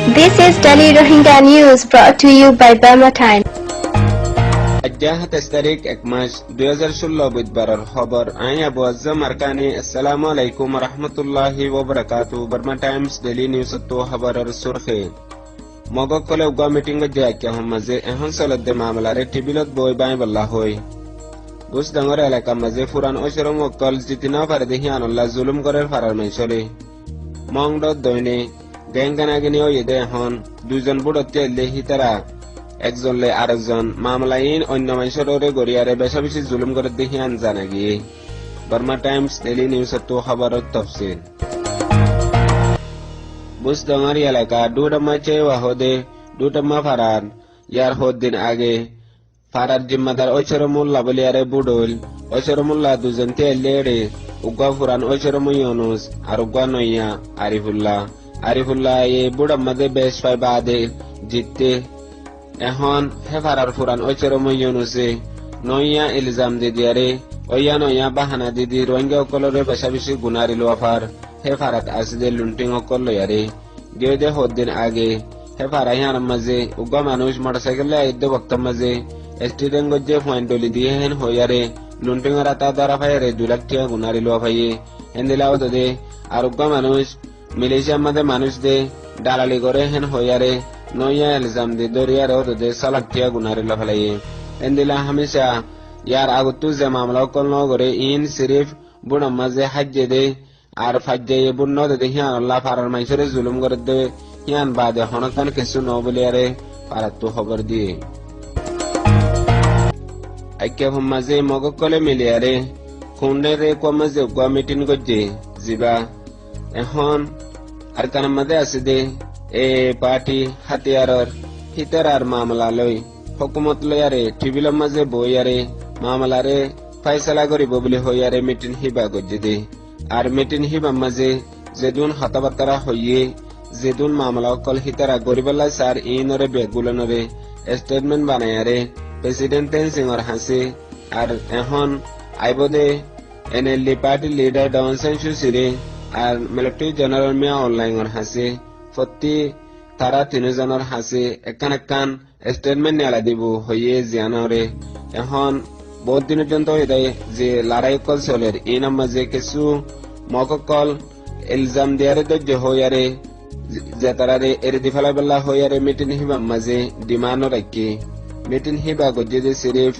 This is Delhi Rohingya News brought to you by Burma Time. তারিখ 1 March 2016 বুধবারের খবর I Abu আজম আরকানি। আসসালামু আলাইকুম রহমতুল্লাহি ওয়া বারাকাতুহু। বার্মা টাইমস ডেইলি নিউজ তো খবরের সুরখে মগক কলে উগা মিটিং গজে আকে মাঝে এখন চলতে মামলারে টিবিলত বই বাই বল্লা হই বুস ডাঙর এলাকা মাঝে ফুরান ঐশরম অকল জিতিনা পারে দেখি আনল্লাহ জুলুম করার ফারার মাইসরে মংড দৈনে গেঙ্গানাগিনী ও এদে এখন দুজন বুড়তে লেহি তারা একজন লে আরেকজন মামলাইন অন্য মাইসরে গড়িয়ারে বেশা বেশি জুলুম করে দেখি আন জানা গিয়ে বার্মা টাইমস ডেইলি নিউজ তো খবরের তফসিল বুস ডাঙর এলাকা দুডম্মা চেয়ে ওয়াহদে দুডম্মা ফারার ইয়ার হদ দিন আগে ফারার জিম্মাদার ঐশ্বরমুল্লাহ বলিয়ারে বুডল ঐশ্বরমুল্লাহ দুজন তেলেরে উগা ফুরান ঐশ্বরম ইউনুস আর উগা নইয়া আরিফুল্লাহ এ বুড়াম্মাদে বেশ পাই বাদে জিততে এখন হে ফারার ফুরান ঐশ্বরম ইউনুসে নইয়া ইলজাম দি দিয়ারে ওইয়া নইয়া বাহানা দিদি রোহিঙ্গা অকলরে বেশা বেশি গুনারি লোয়াফার হে ফারাত আসদে লুন্টিং অকল লয়ারে গিয়ে হদ দিন আগে হে ফারা হিয়ার মাঝে উগা মানুষ মোটরসাইকেল আইদে বক্ত মাঝে স্টুডেন্ট গজ্জে পয়েন্ট ডলি দিয়ে হেন হইয়ারে লুন্টিং রাতা দ্বারা ফাইয়ারে 2 লাখ টাকা গুনারি লোয়া ফাইয়ে হেন দিলাও দে আর উগা মানুষ মিলেশিয়ার মাঝে মানুষ দে দালালি করে হেন হইয়ারে নইয়া ইলজাম দে দরিয়ার দে 6 লাখ টাকা গুনারি লোয়া ফেলাইয়ে হেন দিলা হামেশা ইয়ার আগতু যে মামলা কল ন করে ইন সিরিফ বুড়া মাঝে হাজ্জে দে আর ফাজ্জে বুড় ন দে হিয়ান আল্লাহ ফারার মাইসরে জুলুম করে দে হিয়ান বাদে হনকান কিছু ন বলিয়ারে পারাত তো খবর দিয়ে আইকে মাঝে মগকলে মিলিয়ারে খুন্ডেরে কমাজে উগা মিটিং গজ্জে জিবা এখন আর কান মাঝে আছে দে এ পার্টি হাতিয়ারর হিতারার মামলা লই হুকুমত লয়ারে টিবিলের মাঝে বইয়ারে মামলারে ফাইসলা করিব বলে হইয়ারে মিটিং হিবা গজ্জে দে আর মিটিং হিবা মাঝে যেদুন হতাবার্তা হইয়ে যেদুন মামলা অকল হিতারা গরিবাল্লা সার ইনরে বেগুলনরে স্টেটমেন্ট বানায়ারে প্রেসিডেন্ট তেনসিংহর হাসে আর এখন আইবদে এনএলডি পার্টি লিডার ডাউন সেন্সুসিরে আর মিলিটারি জেনারেল মিয়া অনলাইনর হাসে ফতি তারা 3 জনের হাসে একান স্টেটমেন্ট নেলা দিব হইয়ে জিয়ানরে এখন বহুত দিনের জন্য এদাই যে লড়াই কল চলের এই নামাজে কিছু মককল ইলজাম দিয়ারে দজ্জ হইয়ারে যে তারারে এর দিফালা বেলা হইয়ারে মিটিং হিবা মাঝে ডিমান্ড রাখি মিটিং হিবা গজ্জে যে সিরিফ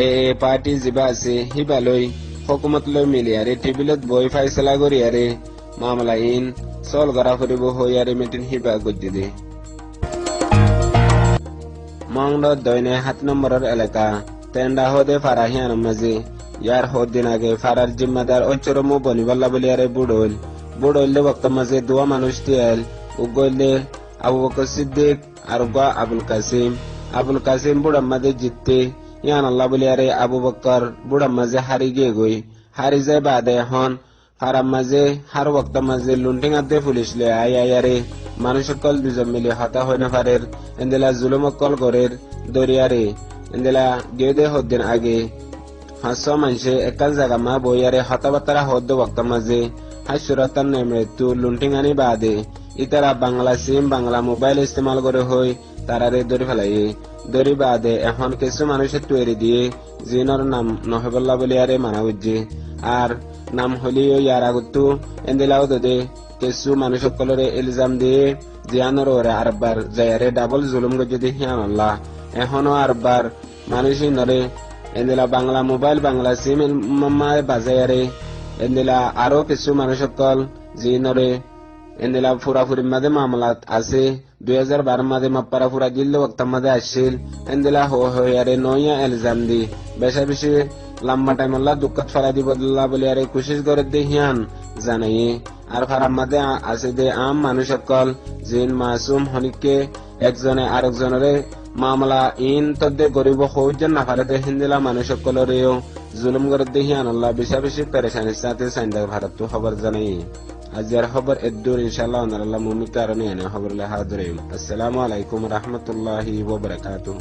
এ পার্টি জিবা আছে হিবা লই হুকুমত লই মিলিয়ারে টিবিলত বই ফাইসলা করিয়ারে মামলা ইন সল করা ফুরিব হইয়ারে মিটিং হিবা গজ্জে দে মংড দৈনে 7 নম্বরের এলাকা তেন্ডা হদে ফারাহিয়ান মাঝে ইয়ার হদ দিন আগে ফারার জিম্মাদার ঐশ্বরমু বনিবাল্লা বলিয়ারে বুড়লে বক্ত মাঝে দুয়া মানুষ তিয়েল উগলে আবু বকর সিদ্দিক আর উগা আবুল কাসিম বুড়া মাঝে জিততে ইয়ান আল্লাহ বলিয়ারে আবু বকর বুড়া মাঝে হারি যায় বাদে এখন ফারাম মাঝে হার বক্ত মাঝে লুন্টিং আদে পুলিশ লে আয়ারে মানুষ সকল দুজন মিলে হতা হয় না ফারের এন্দেলা জুলুম কল করের দরিয়ারে এন্দেলা গেদে হদ্দিন আগে 500 মানুষে একাল জায়গা মা বইয়ারে হতাবার্তা হদ্দ বক্ত মাঝে হাসুরতার মৃত্যু লুন্টিং আনি বাদে ইতারা বাংলা সিম বাংলা মোবাইল ইস্তেমাল করে হই তারারে দরি ফেলাই দরি বাদে এখন কিছু মানুষের তৈরি দিয়ে জিনর নাম নহবল্লা বলিয়ারে মানা উজ্জে আর নাম হলিও ইয়ার আগতো এন্দেলাও দে কিছু মানুষ সকলরে ইলজাম দিয়ে জিয়ানর ওরে আরবার যায়ারে ডাবল জুলুম গজে দিয়ে হিয়ান আল্লাহ এখনো আরবার মানুষই নরে এন্দেলা বাংলা মোবাইল বাংলা সিম মামায় বাজায়ারে এন্দেলা আরো কিছু মানুষ সকল জিনরে এন্দেলা ফুরাফুরি মাঝে মামলাত আছে 2012 মাঝে মাপারা ফুরা জিল্লে বক্ত মাঝে আসছিল এন্দেলা হইয়ারে নইয়া ইলজাম দি বেশা বেশি লম্বা টাইম আল্লাহ দুঃখত ফেলা দিব বলিয়ারে কোশিশ করে দে হিয়ান জানাই আর ফারাম মাঝে আছে দে আম মানুষ সকল জিন মাসুম হনিকে একজনে আরেকজনের মামলা ইন তদ্দে গরিব হৌজন না পারে হিন্দিলা মানুষ সকলেরও জুলুম করে দে হিয়ান আল্লাহ বেশা বেশি পেরেশানির সাথে সাইন্দা ভারত তো খবর জানাই আজকের খবর এদুর ইনশাআল্লাহ আল্লাহ মুমিন কারণে খবর লে হাজির। আসসালামু আলাইকুম রহমতুল্লাহি ওয়া বারাকাতুহু।